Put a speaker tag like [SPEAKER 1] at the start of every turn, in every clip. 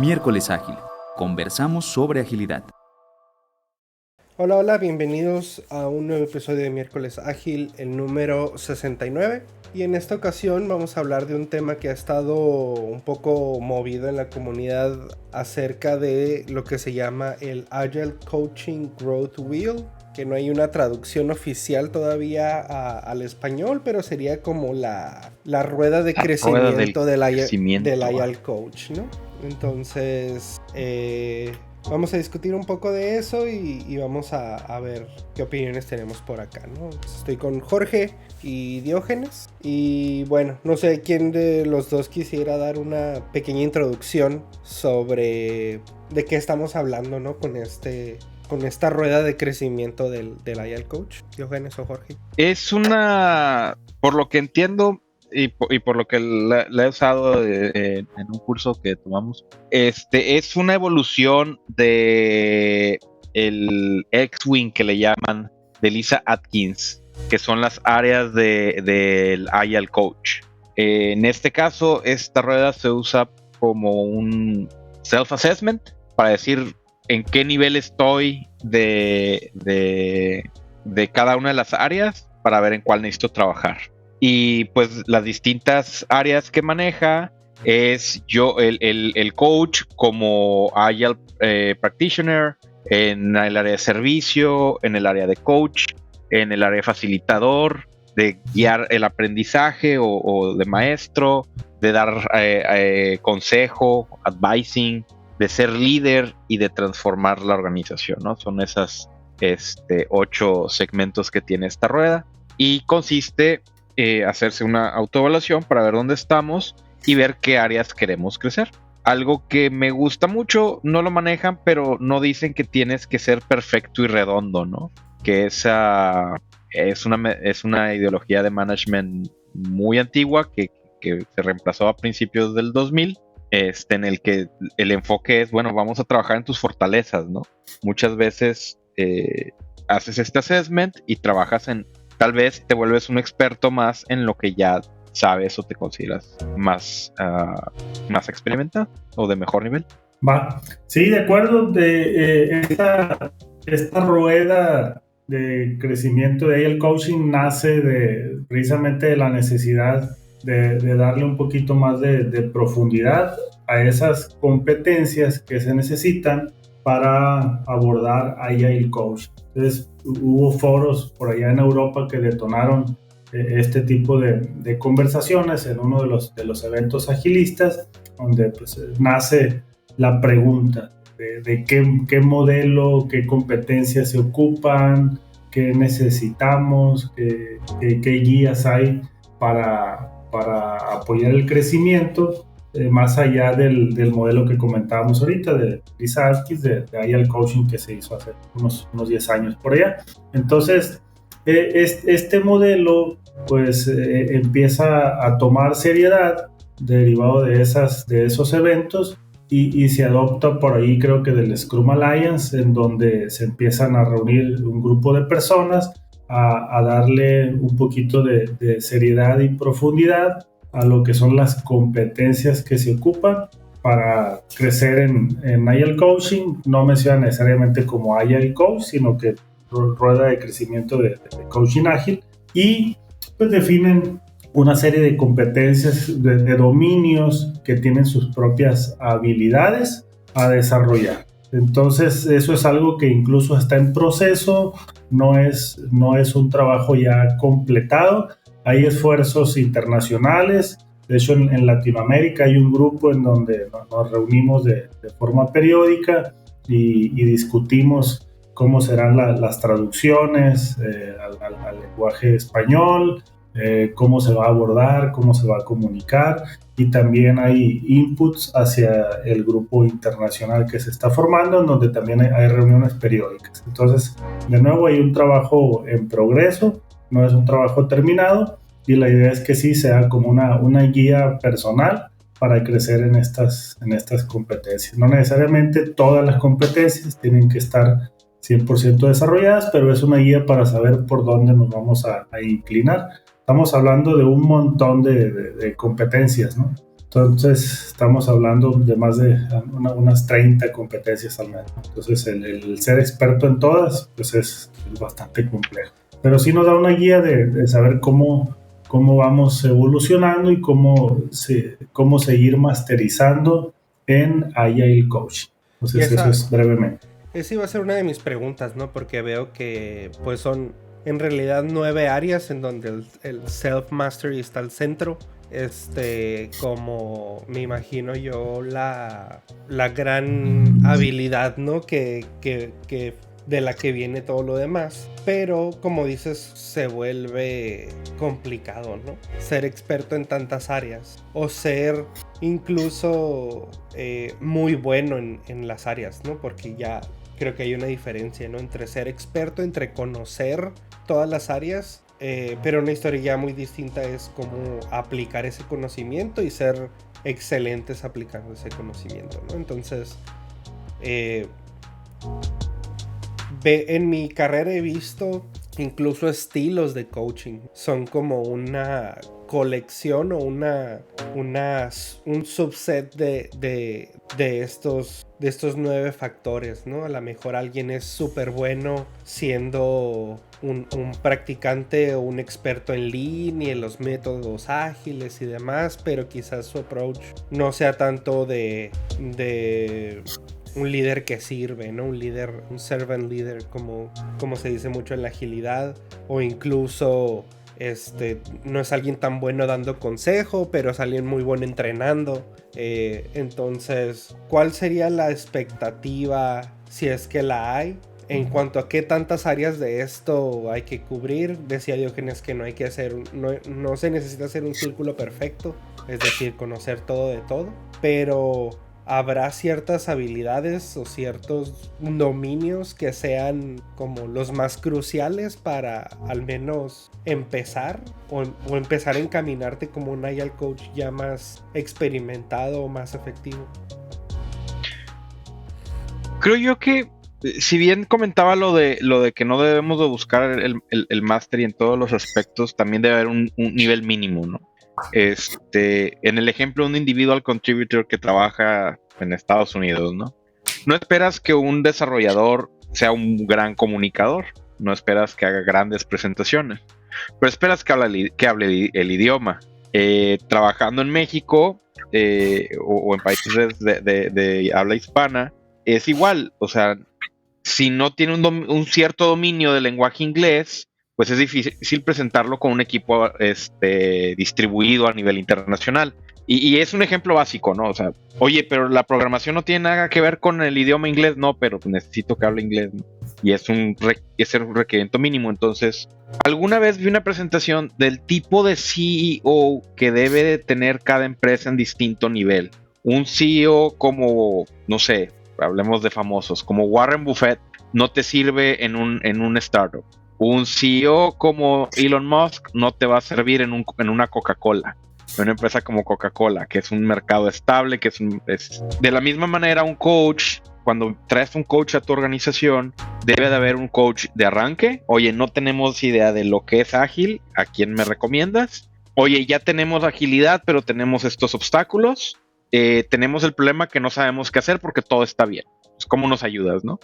[SPEAKER 1] Miércoles Ágil. Conversamos sobre agilidad.
[SPEAKER 2] Hola, bienvenidos a un nuevo episodio de Miércoles Ágil, el número 69. Y en esta ocasión vamos a hablar de un tema que ha estado un poco movido en la comunidad acerca de lo que se llama el Agile Coaching Growth Wheel, que no hay una traducción oficial todavía al español, pero sería como la rueda de crecimiento del Agile Coach, ¿no? Entonces, vamos a discutir un poco de eso y vamos a ver qué opiniones tenemos por acá, ¿no? Estoy con Jorge y Diógenes. Y bueno, no sé quién de los dos quisiera dar una pequeña introducción sobre de qué estamos hablando, ¿no? Con esta rueda de crecimiento del Agile Coach. Diógenes o Jorge.
[SPEAKER 3] Por lo que entiendo y por lo que la he usado en un curso que tomamos, es una evolución de el X-Wing que le llaman de Lisa Atkins, que son las áreas del Agile Coach. En este caso, esta rueda se usa como un self-assessment para decir en qué nivel estoy de cada una de las áreas para ver en cuál necesito trabajar. Y pues las distintas áreas que maneja es el coach como Agile Practitioner, en el área de servicio, en el área de coach, en el área de facilitador, de guiar el aprendizaje o de maestro, de dar consejo, advising, de ser líder y de transformar la organización, ¿no? Son esas 8 segmentos que tiene esta rueda y consiste hacerse una autoevaluación para ver dónde estamos y ver qué áreas queremos crecer. Algo que me gusta mucho, no lo manejan, pero no dicen que tienes que ser perfecto y redondo, ¿no? Que esa es una ideología de management muy antigua que se reemplazó a principios del 2000, en el que el enfoque es, bueno, vamos a trabajar en tus fortalezas, ¿no? Muchas veces haces este assessment y trabajas tal vez te vuelves un experto más en lo que ya sabes o te consideras más experimentado o de mejor nivel.
[SPEAKER 4] Va, sí, de acuerdo. Esta rueda de crecimiento de Agile Coaching nace precisamente de la necesidad de darle un poquito más de profundidad a esas competencias que se necesitan para abordar Agile Coaching. Entonces, hubo foros por allá en Europa que detonaron este tipo de conversaciones en uno de los eventos agilistas, donde pues, nace la pregunta de qué modelo, qué competencias se ocupan, qué necesitamos, qué guías hay para apoyar el crecimiento, más allá del modelo que comentábamos ahorita de Lisa Atkins, de Agile Coaching, que se hizo hace unos 10 años por allá. Entonces, este modelo pues empieza a tomar seriedad derivado de esos eventos y se adopta por ahí, creo que del Scrum Alliance, en donde se empiezan a reunir un grupo de personas a darle un poquito de seriedad y profundidad a lo que son las competencias que se ocupan para crecer en Agile Coaching. No menciona necesariamente como Agile Coach, sino que rueda de crecimiento de coaching ágil, y pues definen una serie de competencias, de dominios que tienen sus propias habilidades a desarrollar. Entonces eso es algo que incluso está en proceso, no es un trabajo ya completado. Hay esfuerzos internacionales. De hecho, en Latinoamérica hay un grupo en donde nos reunimos de forma periódica y discutimos cómo serán las traducciones al lenguaje español, cómo se va a abordar, cómo se va a comunicar, y también hay inputs hacia el grupo internacional que se está formando, en donde también hay reuniones periódicas. Entonces, de nuevo, hay un trabajo en progreso, no es un trabajo terminado, y la idea es que sí sea como una guía personal para crecer en estas competencias. No necesariamente todas las competencias tienen que estar 100% desarrolladas, pero es una guía para saber por dónde nos vamos a inclinar. Estamos hablando de un montón de competencias, ¿no? Entonces, estamos hablando de más de unas 30 competencias al menos. Entonces, el ser experto en todas, pues es bastante complejo. Pero sí nos da una guía de saber cómo vamos evolucionando y cómo seguir masterizando en Agile Coaching. Entonces, eso es brevemente.
[SPEAKER 2] Esa iba a ser una de mis preguntas, ¿no? Porque veo que pues son en realidad 9 áreas en donde el self-mastery está al centro. Como me imagino yo la gran habilidad, ¿no? Que de la que viene todo lo demás. Pero como dices, se vuelve complicado, ¿no? Ser experto en tantas áreas. O ser incluso muy bueno en las áreas, ¿no? Porque ya creo que hay una diferencia, ¿no? Entre ser experto, entre conocer todas las áreas. Pero una historia ya muy distinta es cómo aplicar ese conocimiento y ser excelentes aplicando ese conocimiento, ¿no? Entonces, en mi carrera he visto incluso estilos de coaching. Son como una colección o un subset de estos 9 factores, ¿no? A lo mejor alguien es súper bueno siendo un practicante o un experto en Lean y en los métodos ágiles y demás, pero quizás su approach no sea tanto de un líder que sirve, ¿no? Un servant leader, como se dice mucho en la agilidad, o incluso no es alguien tan bueno dando consejo, pero es alguien muy bueno entrenando. Entonces, ¿cuál sería la expectativa, si es que la hay, en cuanto a qué tantas áreas de esto hay que cubrir? Decía Diógenes que no hay que hacer, no se necesita hacer un círculo perfecto, es decir, conocer todo de todo, pero habrá ciertas habilidades o ciertos dominios que sean como los más cruciales para al menos empezar o empezar a encaminarte como un Agile Coach ya más experimentado o más efectivo.
[SPEAKER 3] Creo yo que, si bien comentaba lo de que no debemos de buscar el mastery en todos los aspectos, también debe haber un nivel mínimo, ¿no? En el ejemplo de un individual contributor que trabaja en Estados Unidos, ¿no? No esperas que un desarrollador sea un gran comunicador, no esperas que haga grandes presentaciones, pero esperas que hable el idioma. Trabajando en México o en países de habla hispana, es igual, o sea, si no tiene un cierto dominio del lenguaje inglés, pues es difícil presentarlo con un equipo distribuido a nivel internacional. Y es un ejemplo básico, ¿no? O sea, oye, pero la programación no tiene nada que ver con el idioma inglés, no, pero necesito que hable inglés, ¿no? Y es un requerimiento mínimo. Entonces, alguna vez vi una presentación del tipo de CEO que debe de tener cada empresa en distinto nivel. Un CEO como, no sé, hablemos de famosos, como Warren Buffett, no te sirve en un startup. Un CEO como Elon Musk no te va a servir en una Coca-Cola, en una empresa como Coca-Cola, que es un mercado estable, que es de la misma manera un coach. Cuando traes un coach a tu organización, debe de haber un coach de arranque. Oye, no tenemos idea de lo que es ágil, ¿a quién me recomiendas? Oye, ya tenemos agilidad, pero tenemos estos obstáculos. Tenemos el problema que no sabemos qué hacer porque todo está bien. Pues, ¿cómo nos ayudas, no?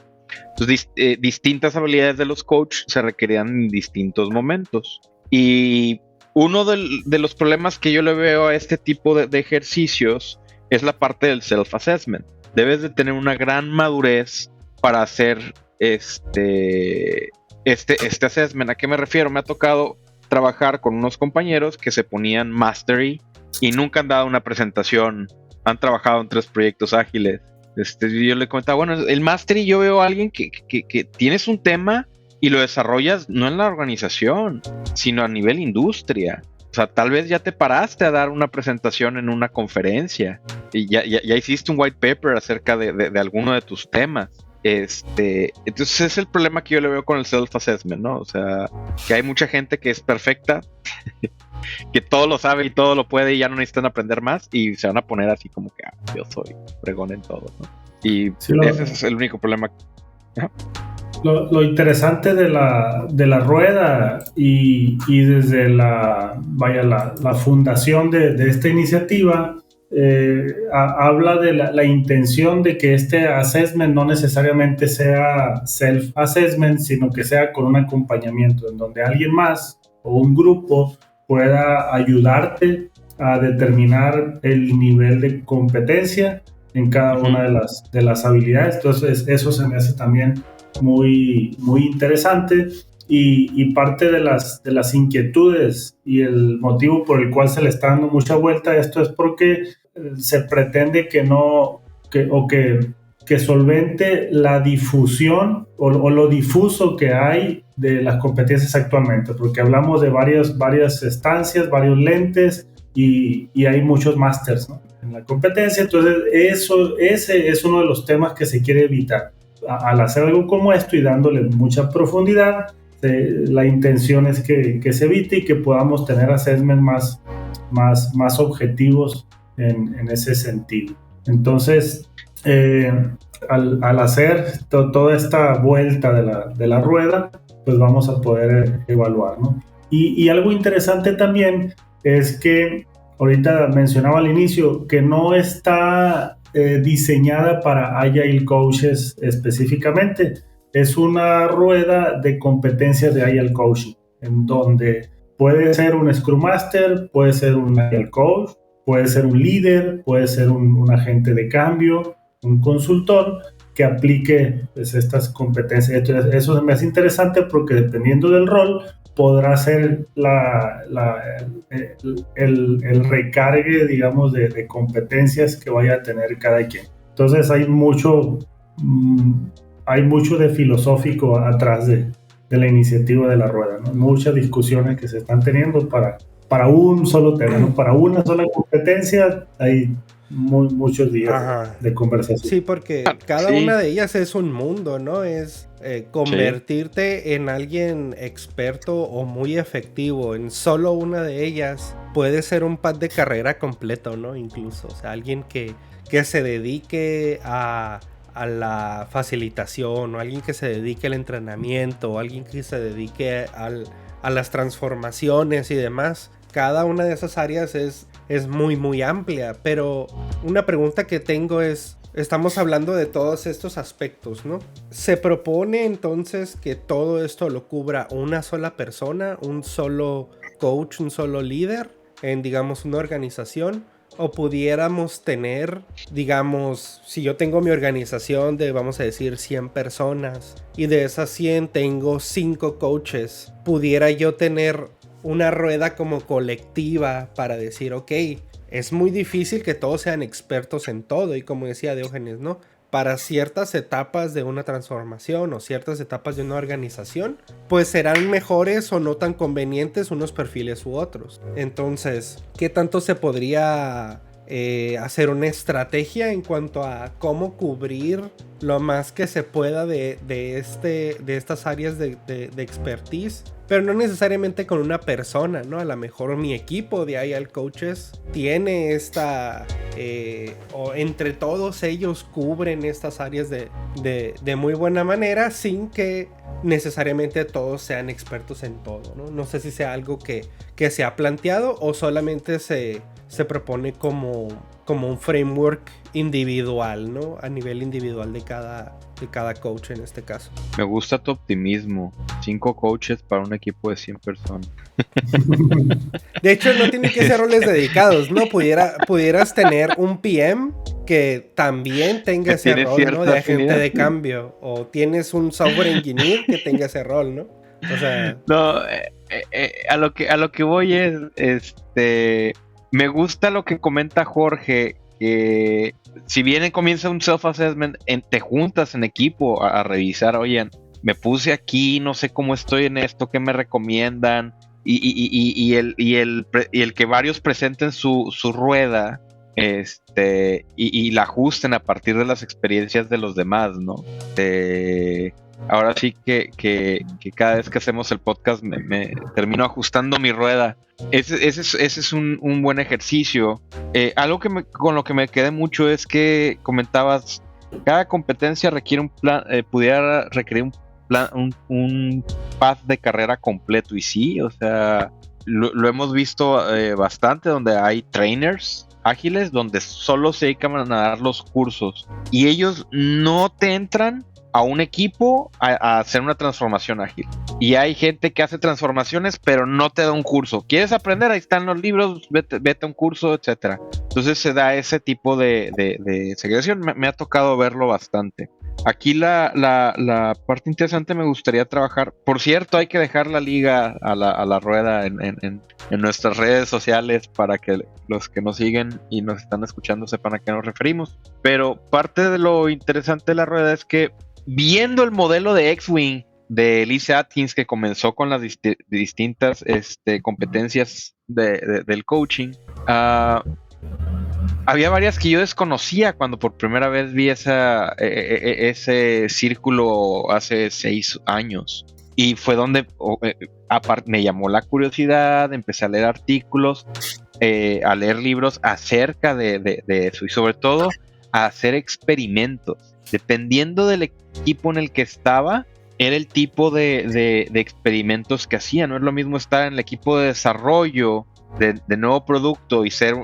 [SPEAKER 3] Entonces, distintas habilidades de los coaches se requerían en distintos momentos. Y uno de los problemas que yo le veo a este tipo de ejercicios es la parte del self-assessment. Debes de tener una gran madurez para hacer este assessment. ¿A qué me refiero? Me ha tocado trabajar con unos compañeros que se ponían mastery y nunca han dado una presentación. Han trabajado en 3 proyectos ágiles. Yo le comentaba, bueno, el mastery, yo veo a alguien que tienes un tema y lo desarrollas no en la organización, sino a nivel industria. O sea, tal vez ya te paraste a dar una presentación en una conferencia y ya hiciste un white paper acerca de alguno de tus temas. Entonces es el problema que yo le veo con el self-assessment, ¿no? O sea, que hay mucha gente que es perfecta, que todo lo sabe y todo lo puede y ya no necesitan aprender más y se van a poner así como que yo soy fregón en todo, ¿no? Y sí, ese es el único problema.
[SPEAKER 4] Lo interesante de la rueda y desde la fundación de esta iniciativa habla de la intención de que este assessment no necesariamente sea self-assessment, sino que sea con un acompañamiento en donde alguien más o un grupo pueda ayudarte a determinar el nivel de competencia en cada una de las habilidades. Entonces eso se me hace también muy, muy interesante. Y parte de las inquietudes y el motivo por el cual se le está dando mucha vuelta a esto es porque se pretende que solvente la difusión o lo difuso que hay de las competencias actualmente, porque hablamos de varias estancias, varios lentes y hay muchos másters, ¿no?, en la competencia. Entonces ese es uno de los temas que se quiere evitar. Al hacer algo como esto y dándole mucha profundidad, la intención es que se evite y que podamos tener assessments más objetivos en ese sentido. Entonces, al hacer toda esta vuelta de la rueda, pues vamos a poder evaluar, ¿no? Y algo interesante también es que ahorita mencionaba al inicio que no está diseñada para Agile Coaches específicamente. Es una rueda de competencias de Agile Coaching, en donde puede ser un Scrum Master, puede ser un Agile Coach, puede ser un líder, puede ser un agente de cambio, un consultor que aplique, pues, estas competencias. Entonces, eso me hace interesante porque dependiendo del rol podrá ser el recargue, digamos, de competencias que vaya a tener cada quien. Entonces hay mucho de filosófico atrás de la iniciativa de la rueda, ¿no? Muchas discusiones que se están teniendo para un solo tema, ¿no? Para una sola competencia hay muchos días de conversación.
[SPEAKER 2] Sí, porque cada una de ellas es un mundo, ¿no? Es convertirte en alguien experto o muy efectivo en solo una de ellas puede ser un path de carrera completo, ¿no? Incluso, o sea, alguien que se dedique a la facilitación, o alguien que se dedique al entrenamiento, o alguien que se dedique a las transformaciones y demás. Cada una de esas áreas es muy muy amplia, pero una pregunta que tengo es, estamos hablando de todos estos aspectos, ¿no? ¿Se propone entonces que todo esto lo cubra una sola persona, un solo coach, un solo líder en, digamos, una organización? ¿O pudiéramos tener, digamos, si yo tengo mi organización de, vamos a decir, 100 personas y de esas 100 tengo 5 coaches, pudiera yo tener una rueda como colectiva para decir, ok, es muy difícil que todos sean expertos en todo, y como decía Diógenes, ¿no?, para ciertas etapas de una transformación o ciertas etapas de una organización, pues serán mejores o no tan convenientes unos perfiles u otros. Entonces, ¿qué tanto se podría hacer una estrategia en cuanto a cómo cubrir lo más que se pueda de estas áreas de expertise? Pero no necesariamente con una persona, ¿no? A lo mejor mi equipo de Agile Coaches tiene o entre todos ellos cubren estas áreas de muy buena manera, sin que necesariamente todos sean expertos en todo, ¿no? No sé si sea algo que se ha planteado o solamente se propone como un framework individual, ¿no? A nivel individual de cada coach en este caso.
[SPEAKER 3] Me gusta tu optimismo. 5 coaches para un equipo de 100 personas.
[SPEAKER 2] De hecho, no tiene que ser roles dedicados, ¿no? Pudieras tener un PM que también tenga ese rol, ¿no? De agente de cambio. O tienes un software engineer que tenga ese rol, ¿no? O sea...
[SPEAKER 3] No, a lo que voy es, me gusta lo que comenta Jorge, que si bien comienza un self-assessment, te juntas en equipo a revisar, oye, me puse aquí, no sé cómo estoy en esto, ¿qué me recomiendan? Y el que varios presenten su rueda, y la ajusten a partir de las experiencias de los demás, ¿no? Ahora sí que cada vez que hacemos el podcast me termino ajustando mi rueda. Ese es un buen ejercicio. Algo con lo que me quedé mucho es que comentabas, cada competencia requiere un plan, pudiera requerir un path de carrera completo. Y sí, o sea, lo hemos visto bastante, donde hay trainers ágiles donde solo se dedican a dar los cursos y ellos no te entran a un equipo a hacer una transformación ágil. Y hay gente que hace transformaciones pero no te da un curso. ¿Quieres aprender? Ahí están los libros, vete a un curso, etcétera. Entonces se da ese tipo de segregación. Me ha tocado verlo bastante. Aquí la parte interesante, me gustaría trabajar. Por cierto, hay que dejar la liga a la rueda en nuestras redes sociales para que los que nos siguen y nos están escuchando sepan a qué nos referimos. Pero parte de lo interesante de la rueda es que viendo el modelo de X-Wing de Lise Atkins, que comenzó con las distintas competencias del coaching, había varias que yo desconocía cuando por primera vez vi ese círculo hace 6 años. Y fue donde me llamó la curiosidad, empecé a leer artículos, a leer libros acerca de eso y sobre todo a hacer experimentos. Dependiendo del equipo en el que estaba, era el tipo de experimentos que hacía. No es lo mismo estar en el equipo de desarrollo de nuevo producto y ser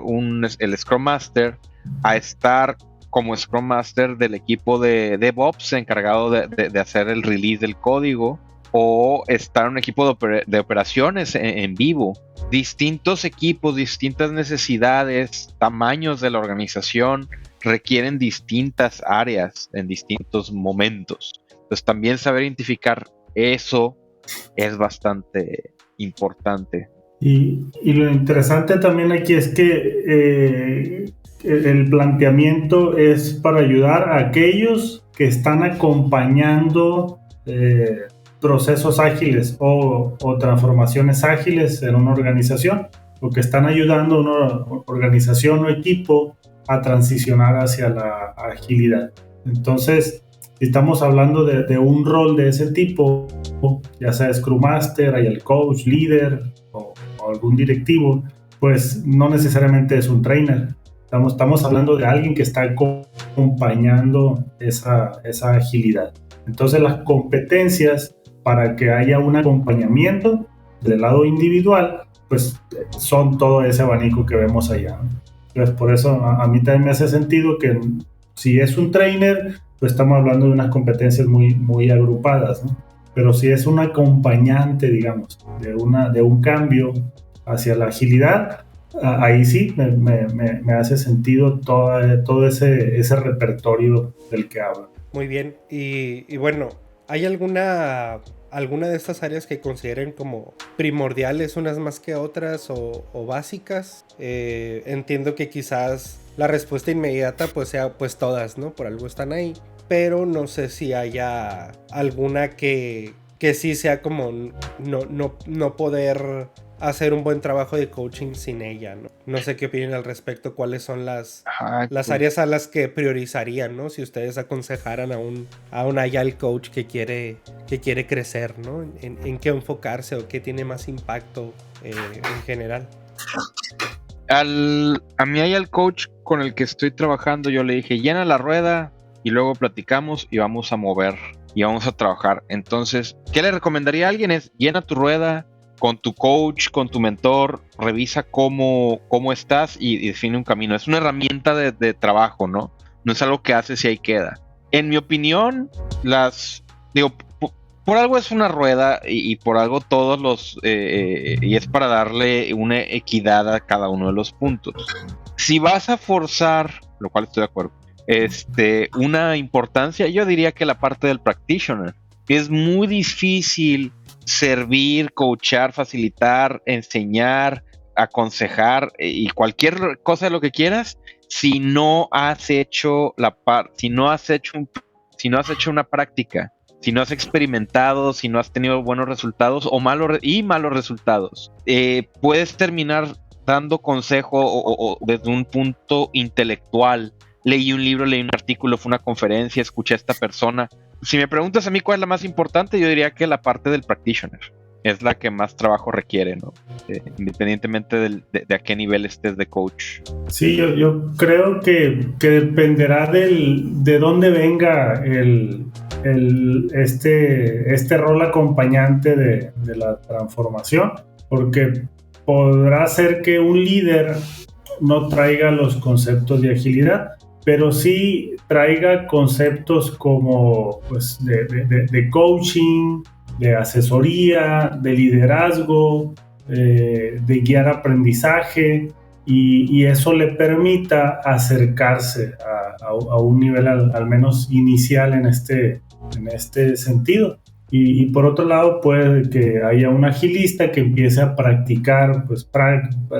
[SPEAKER 3] el Scrum Master a estar como Scrum Master del equipo de DevOps encargado de hacer el release del código, o estar en un equipo de operaciones en vivo. Distintos equipos, distintas necesidades, tamaños de la organización requieren distintas áreas en distintos momentos. Entonces también saber identificar eso es bastante importante.
[SPEAKER 4] Y lo interesante también aquí es que el planteamiento es para ayudar a aquellos que están acompañando procesos ágiles o transformaciones ágiles en una organización, o que están ayudando a una organización o equipo a transicionar hacia la agilidad. Entonces, si estamos hablando de un rol de ese tipo, ya sea Scrum Master, Agile Coach, líder o algún directivo, pues no necesariamente es un trainer. Estamos hablando de alguien que está acompañando esa agilidad. Entonces, las competencias para que haya un acompañamiento del lado individual, pues son todo ese abanico que vemos allá, ¿no? Entonces, por eso a mí también me hace sentido que si es un trainer, pues estamos hablando de unas competencias muy agrupadas, ¿no? Pero si es un acompañante, digamos, de un cambio hacia la agilidad, ahí sí me hace sentido todo ese repertorio del que habla.
[SPEAKER 2] Muy bien, y bueno, ¿hay alguna de estas áreas que consideren como primordiales, unas más que otras, o básicas? Entiendo que quizás la respuesta inmediata pues sea pues todas, ¿no? Por algo están ahí. Pero no sé si haya alguna que sí sea como no poder hacer un buen trabajo de coaching sin ella, ¿no? No sé qué opinan al respecto, cuáles son las áreas a las que priorizarían, ¿no? Si ustedes aconsejaran a un Agile Coach que quiere crecer, ¿no? ¿En qué enfocarse o qué tiene más impacto en general?
[SPEAKER 3] A mi Agile Coach con el que estoy trabajando, yo le dije, llena la rueda y luego platicamos y vamos a mover y vamos a trabajar. Entonces, ¿qué le recomendaría a alguien? Es llena tu rueda con tu coach, con tu mentor, revisa cómo estás y define un camino. Es una herramienta de trabajo, ¿no? No es algo que haces y ahí queda. En mi opinión, por algo es una rueda y por algo todos y es para darle una equidad a cada uno de los puntos. Si vas a forzar, lo cual estoy de acuerdo, una importancia, yo diría que la parte del practitioner. Es muy difícil servir, coachar, facilitar, enseñar, aconsejar y cualquier cosa de lo que quieras si no has hecho si no has hecho una práctica, si no has experimentado, si no has tenido buenos resultados o malos resultados. Puedes terminar dando consejo o desde un punto intelectual. Leí un libro, leí un artículo, fue una conferencia, escuché a esta persona. Si me preguntas a mí cuál es la más importante, yo diría que la parte del practitioner es la que más trabajo requiere, ¿no? Independientemente de a qué nivel estés de coach.
[SPEAKER 4] Sí, yo creo que dependerá de dónde venga este rol acompañante de la transformación, porque podrá ser que un líder no traiga los conceptos de agilidad, pero sí traiga conceptos como pues, de coaching, de asesoría, de liderazgo, de guiar aprendizaje, y eso le permita acercarse a un nivel al menos inicial en este sentido. Y por otro lado, puede que haya un agilista que empiece a practicar pues,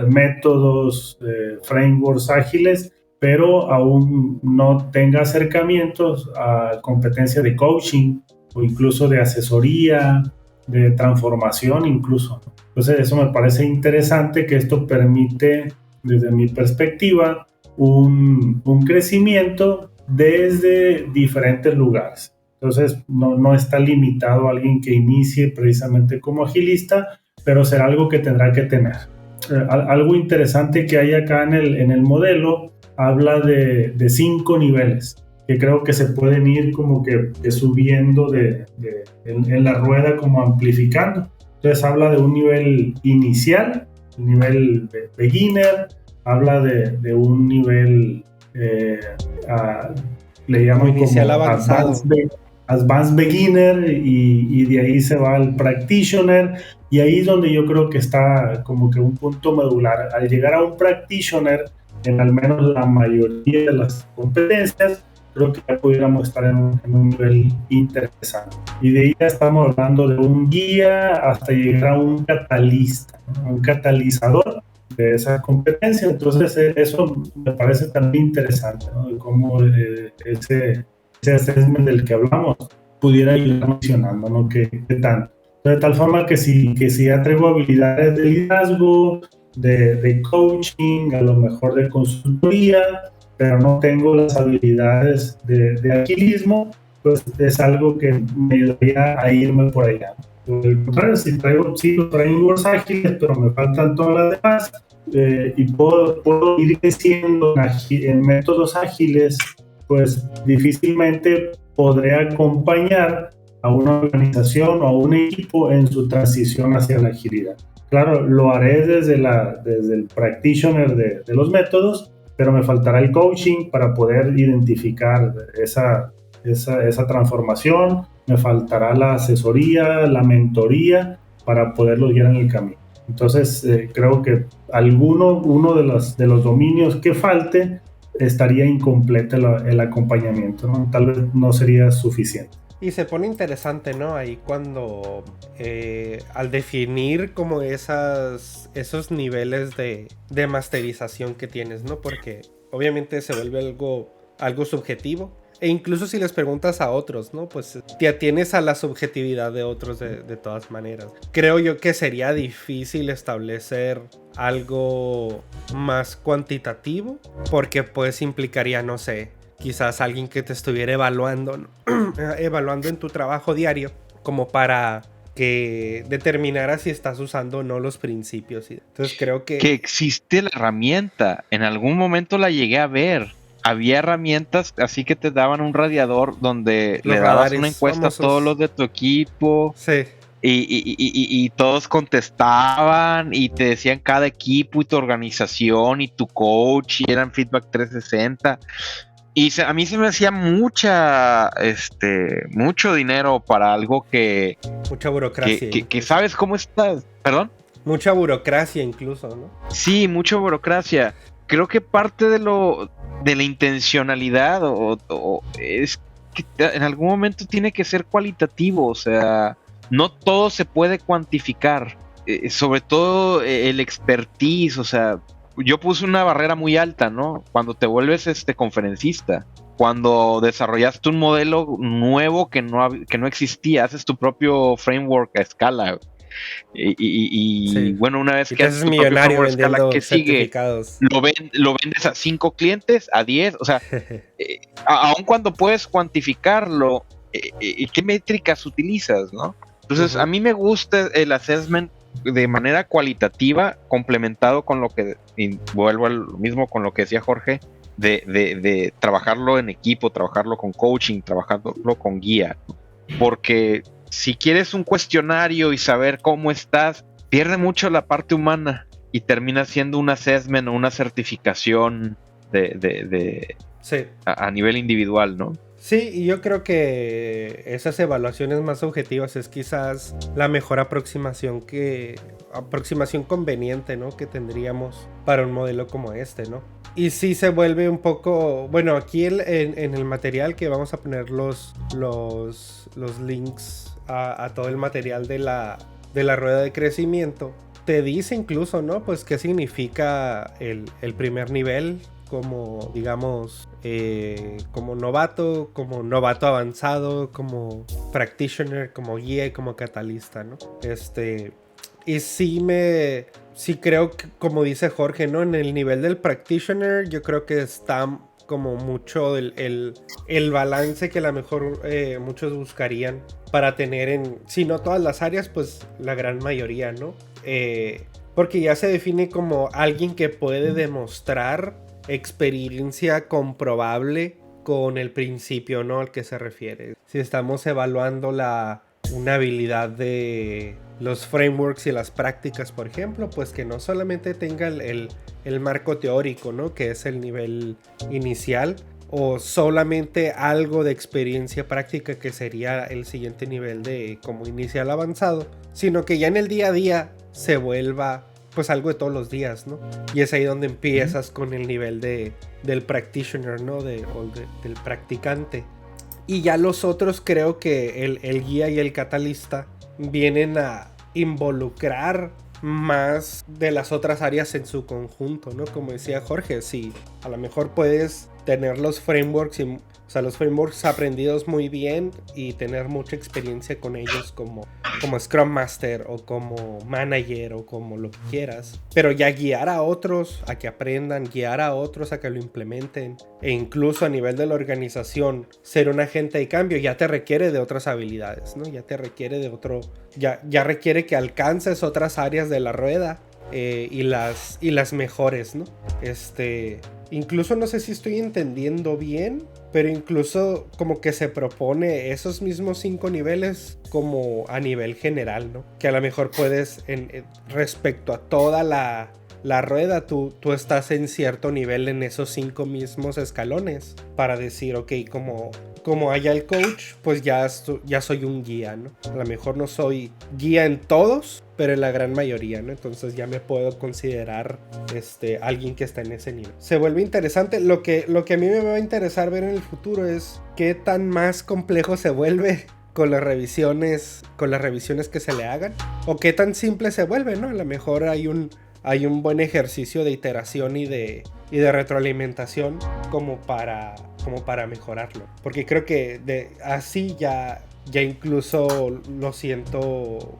[SPEAKER 4] métodos, frameworks ágiles, pero aún no tenga acercamientos a competencia de coaching o incluso de asesoría, de transformación incluso. Entonces eso me parece interesante, que esto permite, desde mi perspectiva, un crecimiento desde diferentes lugares. Entonces no está limitado a alguien que inicie precisamente como agilista, pero será algo que tendrá que tener. Algo interesante que hay acá en el modelo habla de 5 niveles que creo que se pueden ir como que subiendo en la rueda, como amplificando. Entonces habla de un nivel inicial, un nivel beginner, habla de un nivel le llaman
[SPEAKER 2] inicial
[SPEAKER 4] como
[SPEAKER 2] avanzado,
[SPEAKER 4] advanced beginner, y de ahí se va al practitioner, y ahí es donde yo creo que está como que un punto medular. Al llegar a un practitioner, en al menos la mayoría de las competencias, creo que ya pudiéramos estar en un nivel interesante. Y de ahí ya estamos hablando de un guía hasta llegar a un catalista, ¿no? Un catalizador de esa competencia. Entonces eso me parece también interesante, ¿no? De cómo ese assessment del que hablamos pudiera ir mencionando, ¿no? ¿Qué tanto? De tal forma que si ya traigo habilidades de liderazgo, de coaching, a lo mejor de consultoría, pero no tengo las habilidades de agilismo, pues es algo que me ayudaría a irme por allá. Por el contrario, si traigo los frameworks ágiles, pero me faltan todas las demás, y puedo ir creciendo en métodos ágiles, pues difícilmente podré acompañar a una organización o a un equipo en su transición hacia la agilidad. Claro, lo haré desde el practitioner de los métodos, pero me faltará el coaching para poder identificar esa transformación, me faltará la asesoría, la mentoría para poderlo guiar en el camino. Entonces, creo que uno de los dominios que falte estaría incompleto el acompañamiento, ¿no? Tal vez no sería suficiente.
[SPEAKER 2] Y se pone interesante, ¿no? Ahí cuando al definir como esos niveles de masterización que tienes, ¿no? Porque obviamente se vuelve algo subjetivo. E incluso si les preguntas a otros, ¿no? Pues te atienes a la subjetividad de otros de todas maneras. Creo yo que sería difícil establecer algo más cuantitativo, porque pues implicaría, no sé, quizás alguien que te estuviera evaluando, ¿no? Evaluando en tu trabajo diario, como para que determinara si estás usando o no los principios. Entonces creo que
[SPEAKER 3] existe la herramienta. En algún momento la llegué a ver. Había herramientas así que te daban un radiador donde le dabas una encuesta famosos a todos los de tu equipo.
[SPEAKER 2] Sí.
[SPEAKER 3] Y todos contestaban y te decían cada equipo y tu organización y tu coach, y eran feedback 360. Y a mí se me hacía mucho dinero para algo que...
[SPEAKER 2] Mucha burocracia.
[SPEAKER 3] Que sabes cómo estás. ¿Perdón?
[SPEAKER 2] Mucha burocracia incluso, ¿no?
[SPEAKER 3] Sí, mucha burocracia. Creo que parte de la intencionalidad es que en algún momento tiene que ser cualitativo. O sea, no todo se puede cuantificar. Sobre todo el expertise, o sea... Yo puse una barrera muy alta, ¿no? Cuando te vuelves conferencista, cuando desarrollaste un modelo nuevo que no existía, haces tu propio framework a escala. Sí. Bueno, una vez que haces tu propio framework a escala, ¿qué sigue? Lo vendes a 5 clientes, a 10, o sea, aun cuando puedes cuantificarlo, ¿qué métricas utilizas, no? Entonces, a mí me gusta el assessment de manera cualitativa, complementado con lo que, y vuelvo al mismo con lo que decía Jorge, de trabajarlo en equipo, trabajarlo con coaching, trabajarlo con guía, porque si quieres un cuestionario y saber cómo estás, pierde mucho la parte humana. y termina siendo un assessment o una certificación de
[SPEAKER 2] Sí.
[SPEAKER 3] a nivel individual, ¿no?
[SPEAKER 2] Sí, y yo creo que esas evaluaciones más objetivas es quizás la mejor aproximación conveniente, ¿no? Que tendríamos para un modelo como este, ¿no? Y sí se vuelve un poco... Bueno, aquí en el material que vamos a poner los links a todo el material de la rueda de crecimiento, te dice incluso, ¿no? Pues qué significa el primer nivel, como digamos como novato avanzado, como practitioner, como guía y como catalista, ¿no? Y sí creo que, como dice Jorge, ¿no? En el nivel del practitioner yo creo que está como mucho el balance que a lo mejor muchos buscarían para tener si no todas las áreas, pues la gran mayoría, ¿no? Porque ya se define como alguien que puede demostrar experiencia comprobable con el principio, ¿no? Al que se refiere. Si estamos evaluando una habilidad de los frameworks y las prácticas, por ejemplo, pues que no solamente tenga el marco teórico, ¿no? Que es el nivel inicial, o solamente algo de experiencia práctica, que sería el siguiente nivel de como inicial avanzado, sino que ya en el día a día se vuelva pues algo de todos los días, ¿no? Y es ahí donde empiezas con el nivel del practitioner, ¿no? Del practicante. Y ya los otros, creo que el guía y el catalista vienen a involucrar más de las otras áreas en su conjunto, ¿no? Como decía Jorge, sí, a lo mejor puedes tener los frameworks los frameworks aprendidos muy bien y tener mucha experiencia con ellos como Scrum Master o como manager o como lo que quieras, pero ya guiar a otros a que aprendan, guiar a otros a que lo implementen, e incluso a nivel de la organización ser un agente de cambio ya te requiere de otras habilidades, ¿no? Ya te requiere de otro, ya requiere que alcances otras áreas de la rueda y las mejores, ¿no? Incluso no sé si estoy entendiendo bien, pero incluso como que se propone esos mismos 5 niveles como a nivel general, ¿no? Que a lo mejor puedes, respecto a toda la rueda, tú estás en cierto nivel en esos 5 mismos escalones para decir, ok, como haya el coach, pues ya soy un guía, ¿no? A lo mejor no soy guía en todos, pero en la gran mayoría, ¿no? Entonces ya me puedo considerar alguien que está en ese nivel. Se vuelve interesante. Lo que a mí me va a interesar ver en el futuro es qué tan más complejo se vuelve con las revisiones que se le hagan, o qué tan simple se vuelve, ¿no? A lo mejor hay un buen ejercicio de iteración y de retroalimentación como para mejorarlo, porque creo que así ya incluso lo siento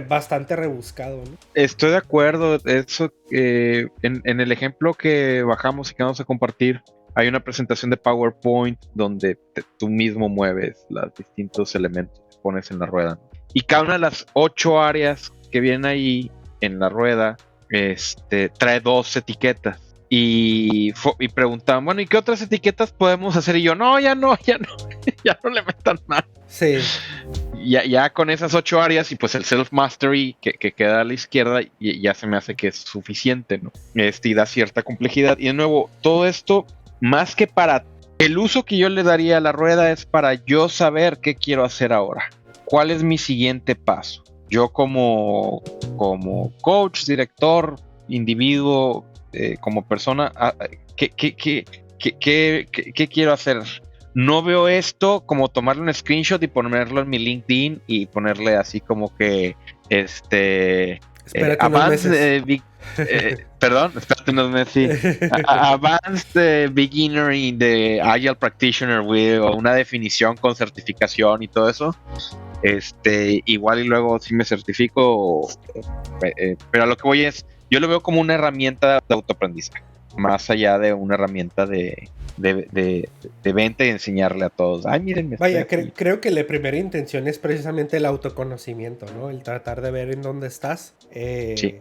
[SPEAKER 2] bastante rebuscado, ¿no?
[SPEAKER 3] Estoy de acuerdo. Eso, en el ejemplo que bajamos y que vamos a compartir, hay una presentación de PowerPoint donde tú mismo mueves los distintos elementos que pones en la rueda. Y cada una de las 8 áreas que vienen ahí en la rueda trae 2 etiquetas. Y preguntaban, bueno, ¿y qué otras etiquetas podemos hacer? Y yo, ya no le metan más.
[SPEAKER 2] Sí.
[SPEAKER 3] Ya con esas 8 áreas y pues el self-mastery que queda a la izquierda, ya se me hace que es suficiente, ¿no? Y da cierta complejidad. Y de nuevo, todo esto, más que para el uso que yo le daría a la rueda, es para yo saber qué quiero hacer ahora. ¿Cuál es mi siguiente paso? Yo como coach, director, individuo, como persona, ¿qué quiero hacer? No veo esto como tomarle un screenshot y ponerlo en mi LinkedIn y ponerle así como que Advanced Beginner in the Agile Practitioner o una definición con certificación y todo eso. Igual y luego si me certifico, pero a lo que voy es, yo lo veo como una herramienta de autoaprendizaje, más allá de una herramienta de venta y enseñarle a todos. Miren,
[SPEAKER 2] vaya, creo que la primera intención es precisamente el autoconocimiento, ¿no? El tratar de ver en dónde estás.
[SPEAKER 3] Sí,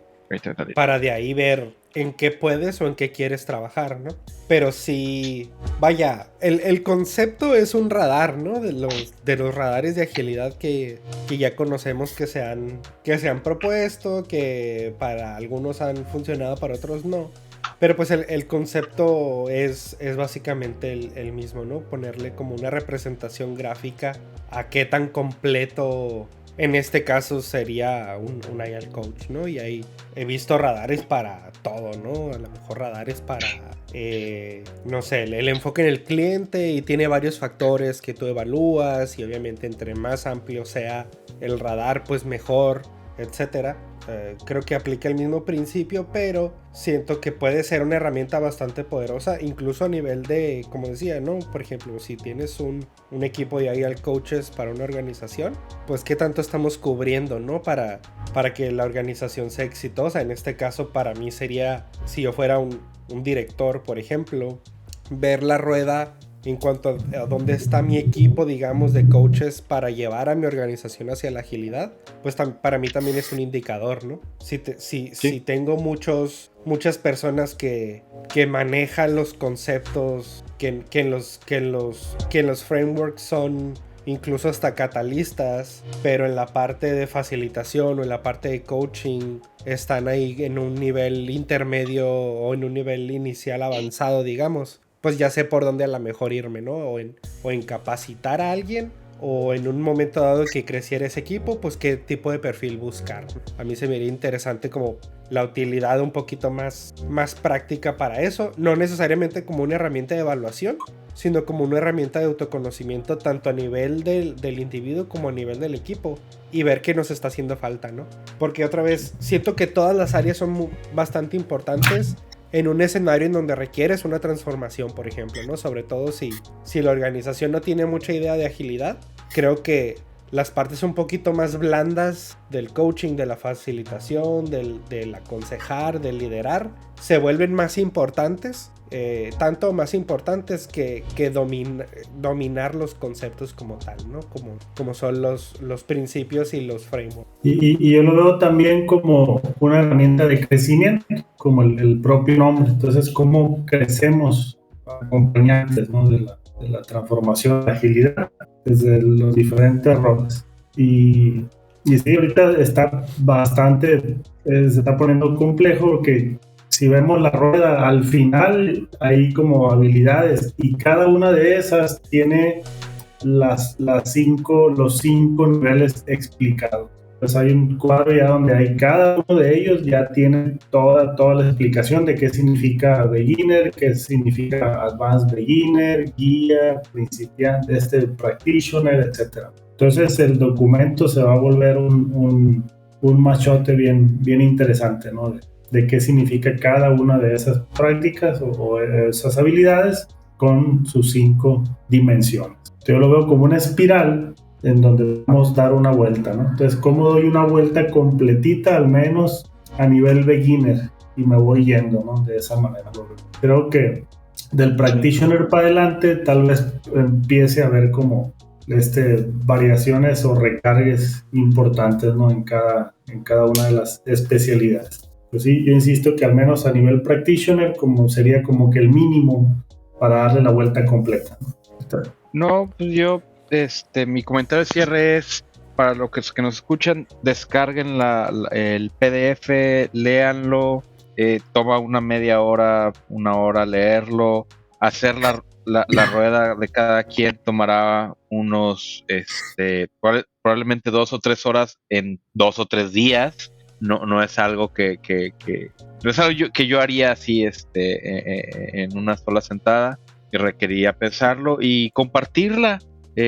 [SPEAKER 2] para de ahí ver en qué puedes o en qué quieres trabajar, ¿no? Pero sí, vaya, el concepto es un radar, ¿no? De los radares de agilidad que ya conocemos que se han propuesto, que para algunos han funcionado, para otros no. Pero pues el concepto es básicamente el mismo, ¿no? Ponerle como una representación gráfica a qué tan completo en este caso sería un Agile Coach, ¿no? Y ahí he visto radares para todo, ¿no? A lo mejor radares para, no sé, el enfoque en el cliente, y tiene varios factores que tú evalúas, y obviamente entre más amplio sea el radar, pues mejor, etcétera. Creo que aplica el mismo principio, pero siento que puede ser una herramienta bastante poderosa, incluso a nivel de, como decía, ¿no? Por ejemplo, si tienes un equipo de Agile Coaches para una organización, pues qué tanto estamos cubriendo, ¿no? Para que la organización sea exitosa. En este caso, para mí sería, si yo fuera un director, por ejemplo, ver la rueda en cuanto a dónde está mi equipo, digamos, de coaches para llevar a mi organización hacia la agilidad, pues para mí también es un indicador, ¿no? Si tengo muchas personas que manejan los conceptos, que en los frameworks son incluso hasta catalistas, pero en la parte de facilitación o en la parte de coaching están ahí en un nivel intermedio o en un nivel inicial avanzado, digamos, pues ya sé por dónde a lo mejor irme, ¿no? O en capacitar a alguien, o en un momento dado que creciera ese equipo, pues qué tipo de perfil buscar. A mí se me haría interesante como la utilidad un poquito más práctica para eso, no necesariamente como una herramienta de evaluación, sino como una herramienta de autoconocimiento, tanto a nivel del individuo como a nivel del equipo, y ver qué nos está haciendo falta, ¿no? Porque otra vez, siento que todas las áreas son bastante importantes en un escenario en donde requieres una transformación, por ejemplo, ¿no? Sobre todo si la organización no tiene mucha idea de agilidad, creo que las partes un poquito más blandas del coaching, de la facilitación, del aconsejar, del liderar, se vuelven más importantes, tanto más importantes que dominar los conceptos como tal, ¿no? Como son los principios y los frameworks.
[SPEAKER 4] Y yo lo veo también como una herramienta de crecimiento, como el propio nombre. Entonces, cómo crecemos acompañantes, ¿no? de la transformación, de la agilidad, desde los diferentes roles. Y sí, ahorita está bastante, se está poniendo complejo, porque si vemos la rueda, al final hay como habilidades, y cada una de esas tiene los 5 niveles explicados. Pues hay un cuadro ya donde hay cada uno de ellos, ya tiene toda la explicación de qué significa beginner, qué significa advanced beginner, guía, principiante, practitioner, etc. Entonces el documento se va a volver un machote bien interesante, ¿no? De qué significa cada una de esas prácticas o esas habilidades con sus 5 dimensiones. Yo lo veo como una espiral en donde vamos a dar una vuelta, ¿no? Entonces, ¿cómo doy una vuelta completita, al menos a nivel beginner? Y me voy yendo, ¿no? De esa manera. Creo que del practitioner para adelante tal vez empiece a haber como variaciones o recargues importantes, ¿no? En cada una de las especialidades. Pues sí, yo insisto que al menos a nivel practitioner sería como que el mínimo para darle la vuelta completa, ¿no?
[SPEAKER 3] No, pues yo, mi comentario de cierre es, para los que nos escuchan, descarguen el PDF, léanlo, toma una media hora, una hora leerlo, hacer la rueda de cada quien tomará unos, probablemente 2 o 3 horas en 2 o 3 días. No es algo que no es algo que yo haría así, en una sola sentada, que requería pensarlo y compartirla.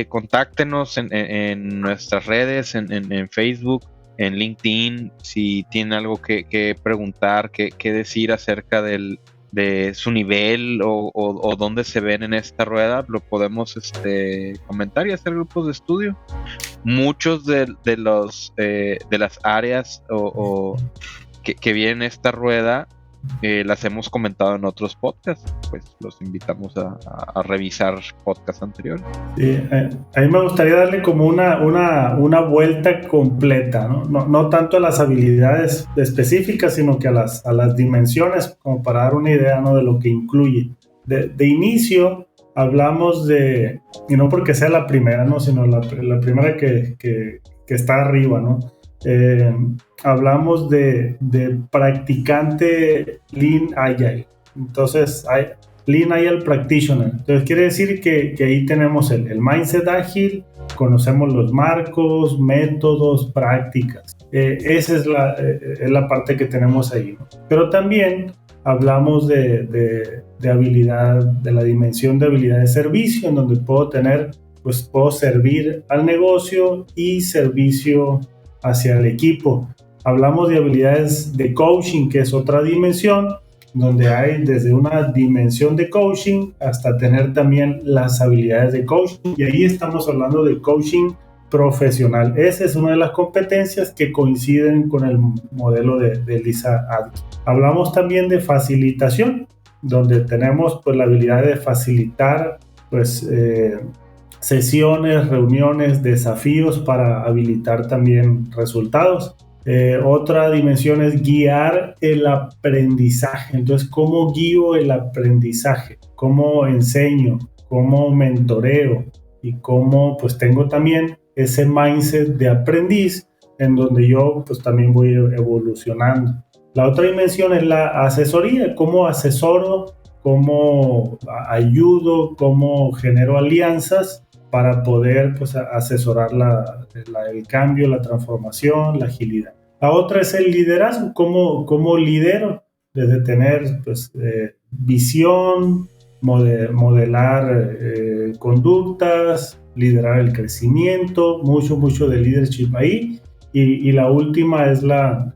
[SPEAKER 3] Contáctenos en nuestras redes, en Facebook, en LinkedIn, si tienen algo que preguntar, que decir acerca de su nivel o dónde se ven en esta rueda, lo podemos comentar y hacer grupos de estudio. Muchos de las áreas que vienen en esta rueda las hemos comentado en otros podcasts, pues los invitamos a revisar podcasts anteriores.
[SPEAKER 4] Sí, a mí me gustaría darle como una vuelta completa, ¿no? No tanto a las habilidades específicas, sino que a las dimensiones, como para dar una idea, ¿no?, de lo que incluye. De inicio hablamos de, y no porque sea la primera, ¿no?, sino la primera que está arriba, ¿no? Hablamos de practicante Lean Agile. Entonces, hay Lean Agile Practitioner. Entonces, quiere decir que ahí tenemos el mindset ágil, conocemos los marcos, métodos, prácticas. Esa es la parte que tenemos ahí, ¿no? Pero también hablamos de habilidad, de la dimensión de habilidad de servicio, en donde puedo servir al negocio y servicio hacia el equipo. Hablamos de habilidades de coaching, que es otra dimensión, donde hay desde una dimensión de coaching hasta tener también las habilidades de coaching, y ahí estamos hablando de coaching profesional. Esa es una de las competencias que coinciden con el modelo de Lisa Atkins. Hablamos también de facilitación, donde tenemos pues la habilidad de facilitar sesiones, reuniones, desafíos para habilitar también resultados. Otra dimensión es guiar el aprendizaje. Entonces, ¿cómo guío el aprendizaje? ¿Cómo enseño? ¿Cómo mentoreo? Y cómo pues tengo también ese mindset de aprendiz en donde yo pues también voy evolucionando. La otra dimensión es la asesoría. ¿Cómo asesoro? ¿Cómo ayudo? ¿Cómo genero alianzas para poder pues asesorar el cambio, la transformación, la agilidad? La otra es el liderazgo. ¿Cómo lidero? Desde tener visión, modelar conductas, liderar el crecimiento, mucho de leadership ahí. Y la última es la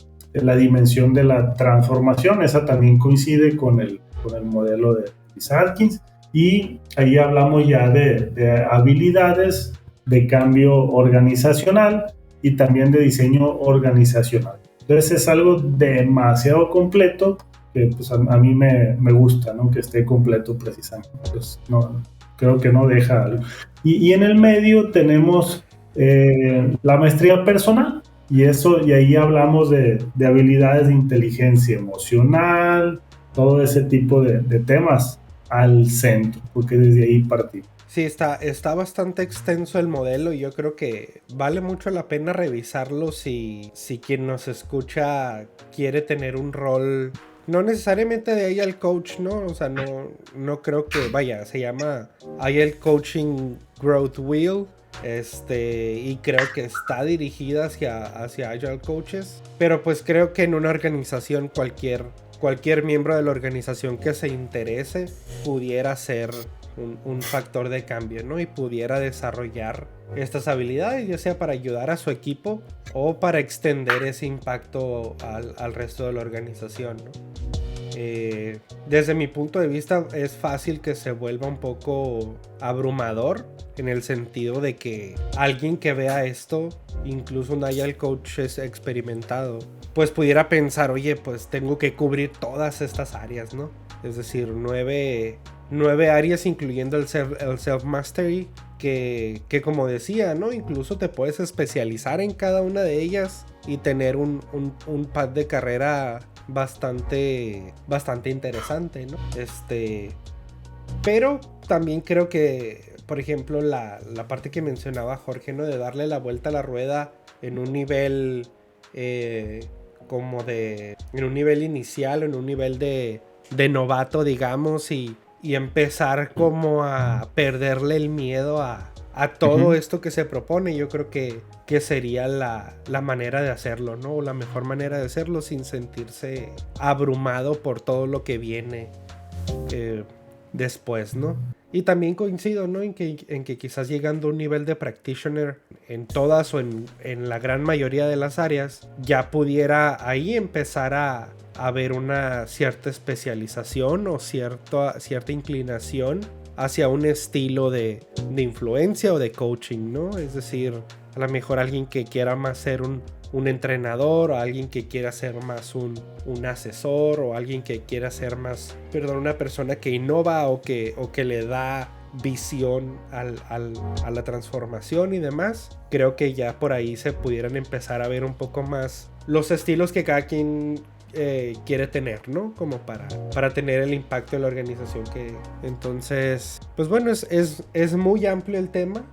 [SPEAKER 4] dimensión de la transformación. Esa también coincide con el modelo de Lisa Atkins. Y ahí hablamos ya de habilidades de cambio organizacional y también de diseño organizacional. Entonces es algo demasiado completo que pues a mí me gusta, ¿no?, que esté completo precisamente. Pues creo que no deja algo. Y en el medio tenemos la maestría personal, y ahí hablamos de habilidades de inteligencia emocional, todo ese tipo de temas al centro, porque desde ahí partimos.
[SPEAKER 2] Sí, está bastante extenso el modelo y yo creo que vale mucho la pena revisarlo si quien nos escucha quiere tener un rol, no necesariamente de Agile Coach, ¿no? O sea, no creo que, se llama Agile Coaching Growth Wheel, y creo que está dirigida hacia Agile Coaches, pero pues creo que en una organización cualquier miembro de la organización que se interese pudiera ser un factor de cambio, ¿no? Y pudiera desarrollar estas habilidades, ya sea para ayudar a su equipo o para extender ese impacto al resto de la organización, ¿no? Desde mi punto de vista es fácil que se vuelva un poco abrumador, en el sentido de que alguien que vea esto, incluso un Agile Coach experimentado, pues pudiera pensar, oye, pues tengo que cubrir todas estas áreas, ¿no? Es decir, 9 áreas, incluyendo el self-mastery, que como decía, ¿no? Incluso te puedes especializar en cada una de ellas y tener un path de carrera bastante interesante, ¿no? Pero también creo que, por ejemplo, la parte que mencionaba Jorge, ¿no?, de darle la vuelta a la rueda en un nivel en un nivel inicial, en un nivel de novato, digamos, y empezar como a perderle el miedo a todo esto que se propone. Yo creo que sería la manera de hacerlo, ¿no? O la mejor manera de hacerlo sin sentirse abrumado por todo lo que viene después, ¿no? Y también coincido, ¿no?, en que quizás llegando a un nivel de practitioner en todas o en la gran mayoría de las áreas, ya pudiera ahí empezar a haber una cierta especialización o cierta inclinación hacia un estilo de influencia o de coaching, ¿no? Es decir, a lo mejor alguien que quiera más ser un un entrenador, o alguien que quiera ser más un asesor, o alguien que quiera ser más, una persona que innova o que le da visión a la transformación y demás. Creo que ya por ahí se pudieran empezar a ver un poco más los estilos que cada quien quiere tener, ¿no? Como para tener el impacto en la organización que... Entonces, pues bueno, es muy amplio el tema.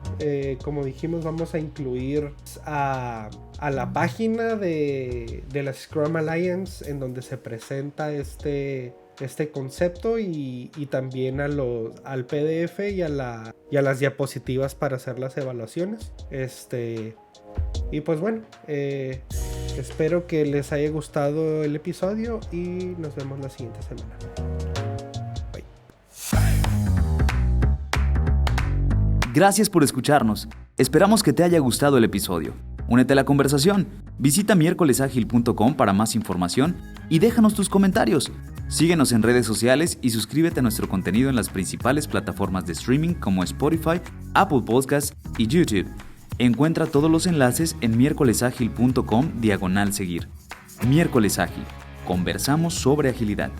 [SPEAKER 2] Como dijimos, vamos a incluir a la página de la Scrum Alliance, en donde se presenta este concepto, y también al PDF y a las diapositivas para hacer las evaluaciones. Y pues bueno, espero que les haya gustado el episodio y nos vemos la siguiente semana. Bye.
[SPEAKER 1] Gracias por escucharnos. Esperamos que te haya gustado el episodio. Únete a la conversación. Visita miércolesagil.com para más información y déjanos tus comentarios. Síguenos en redes sociales y suscríbete a nuestro contenido en las principales plataformas de streaming como Spotify, Apple Podcasts y YouTube. Encuentra todos los enlaces en miércolesagil.com/seguir. Miércoles Ágil. Conversamos sobre agilidad.